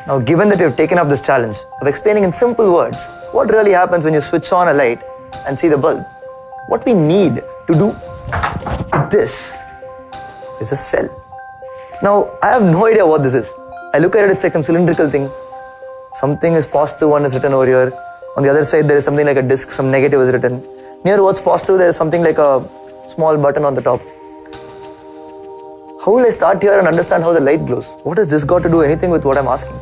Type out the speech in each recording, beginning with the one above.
Now, given that you've taken up this challenge of explaining in simple words what really happens when you switch on a light and see the bulb, what we need to do this is a cell. Now, I have no idea what this is. I look at it, it's like some cylindrical thing. Something is positive, one is written over here. On the other side, there is something like a disk, some negative is written. Near what's positive, there is something like a small button on the top. How will I start here and understand how the light glows? What has this got to do anything with what I'm asking?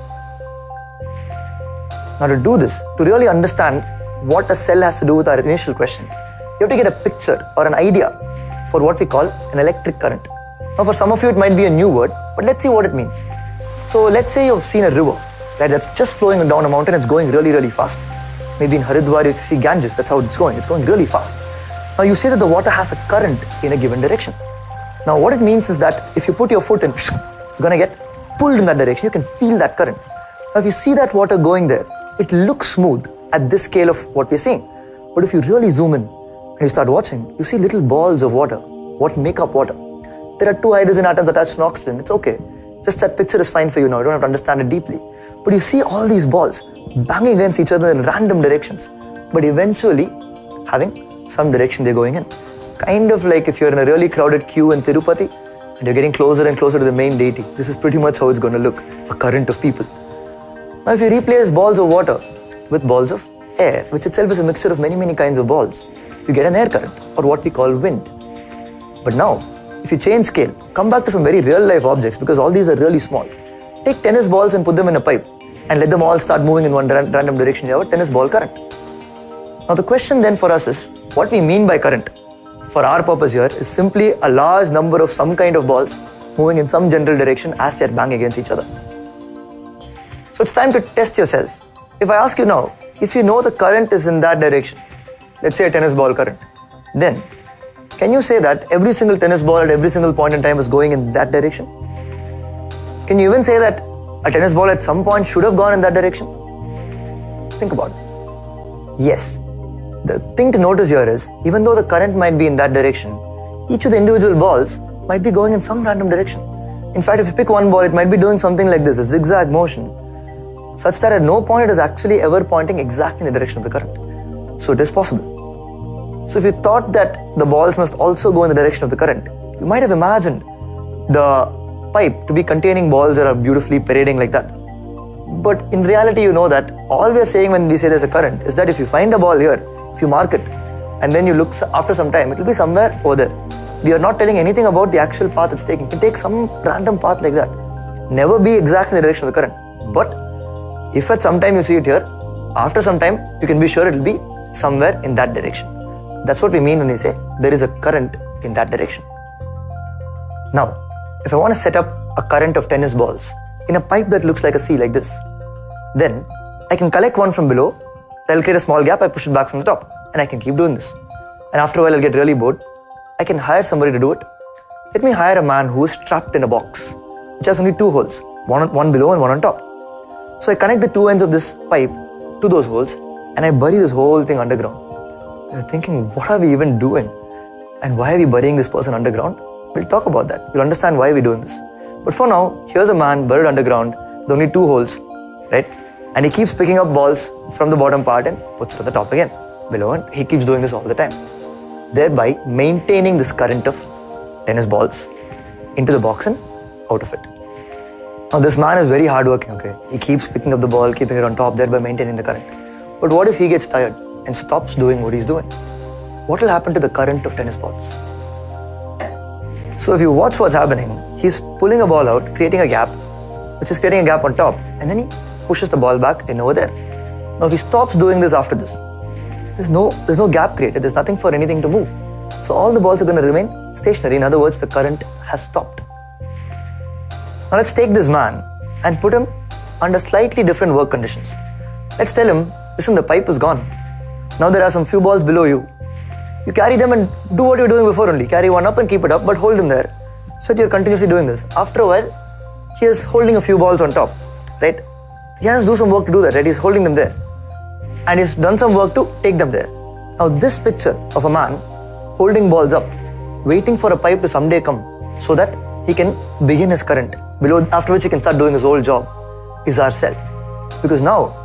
Now, to do this, to really understand what a cell has to do with our initial question, you have to get a picture or an idea for what we call an electric current. Now, for some of you, it might be a new word, but let's see what it means. So, let's say you've seen a river, right, that's just flowing down a mountain, it's going really, really fast. Maybe in Haridwar, if you see Ganges, that's how it's going really fast. Now, you say that the water has a current in a given direction. Now, what it means is that if you put your foot in, you're going to get pulled in that direction. You can feel that current. Now, if you see that water going there, it looks smooth at this scale of what we're seeing. But if you really zoom in and you start watching, you see little balls of water. What make up water? There are two hydrogen atoms attached to oxygen. It's okay. Just that picture is fine for you now. You don't have to understand it deeply. But you see all these balls banging against each other in random directions, but eventually having some direction they're going in. Kind of like if you're in a really crowded queue in Tirupati and you're getting closer and closer to the main deity. This is pretty much how it's going to look, a current of people. Now, if you replace balls of water with balls of air, which itself is a mixture of many, many kinds of balls, you get an air current, or what we call wind. But now, if you change scale, come back to some very real life objects, because all these are really small. Take tennis balls and put them in a pipe and let them all start moving in one random direction. You have a tennis ball current. Now, the question then for us is, what we mean by current for our purpose here is simply a large number of some kind of balls moving in some general direction as they are banging against each other. So it's time to test yourself. If I ask you now, if you know the current is in that direction, let's say a tennis ball current, then can you say that every single tennis ball at every single point in time is going in that direction? Can you even say that a tennis ball at some point should have gone in that direction? Think about it. Yes. The thing to notice here is, even though the current might be in that direction, each of the individual balls might be going in some random direction. In fact, if you pick one ball, it might be doing something like this, a zigzag motion, such that at no point it is actually ever pointing exactly in the direction of the current. So it is possible. So if you thought that the balls must also go in the direction of the current, you might have imagined the pipe to be containing balls that are beautifully parading like that. But in reality, you know that all we are saying when we say there's a current is that if you find a ball here, if you mark it, and then you look after some time, it will be somewhere over there. We are not telling anything about the actual path it's taking. You can take some random path like that. Never be exactly in the direction of the current. But if at some time you see it here, after some time, you can be sure it will be somewhere in that direction. That's what we mean when we say there is a current in that direction. Now, if I want to set up a current of tennis balls in a pipe that looks like a C like this, then I can collect one from below, I'll create a small gap, I push it back from the top, and I can keep doing this. And after a while I'll get really bored. I can hire somebody to do it. Let me hire a man who is trapped in a box, which has only two holes, one below and one on top. So I connect the two ends of this pipe to those holes, and I bury this whole thing underground. You're thinking, what are we even doing? And why are we burying this person underground? We'll talk about that. You'll understand why we're doing this. But for now, here's a man buried underground with only two holes, right? And he keeps picking up balls from the bottom part and puts it on the top again, below, and he keeps doing this all the time, thereby maintaining this current of tennis balls into the box and out of it. Now, this man is very hardworking, okay? He keeps picking up the ball, keeping it on top, thereby maintaining the current. But what if he gets tired and stops doing what he's doing? What will happen to the current of tennis balls? So if you watch what's happening, he's pulling a ball out, creating a gap, which is creating a gap on top, and then he pushes the ball back in over there. Now if he stops doing this after this, there's no gap created, there's nothing for anything to move. So all the balls are going to remain stationary. In other words, the current has stopped. Now let's take this man and put him under slightly different work conditions. Let's tell him, listen, the pipe is gone. Now there are some few balls below you. You carry them and do what you're doing before only. Carry one up and keep it up, but hold them there. So you're continuously doing this. After a while, he is holding a few balls on top, right? He has to do some work to do that, right? He's holding them there. And he's done some work to take them there. Now this picture of a man holding balls up, waiting for a pipe to someday come so that he can begin his current below, after which he can start doing his whole job. is our cell. Because now,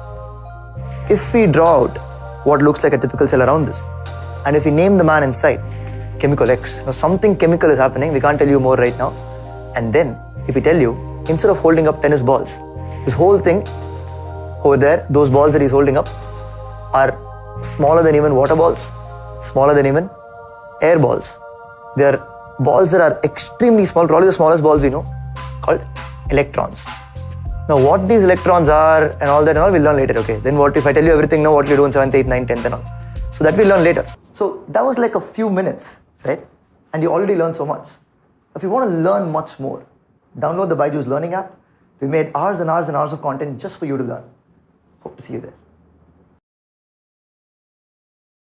if we draw out what looks like a typical cell around this, and if we name the man inside, chemical X, now something chemical is happening, we can't tell you more right now. And then, if we tell you, instead of holding up tennis balls, this whole thing over there, those balls that he's holding up are smaller than even water balls, smaller than even air balls. They are balls that are extremely small, probably the smallest balls we know, called electrons. Now what these electrons are and all that and all, we'll learn later, okay? Then what if I tell you everything now, what you do in 7th, 8th, 9th, 10th and all. So that we'll learn later. So that was like a few minutes, right? And you already learned so much. If you want to learn much more, download the Byju's Learning app. We made hours and hours and hours of content just for you to learn. Hope to see you there.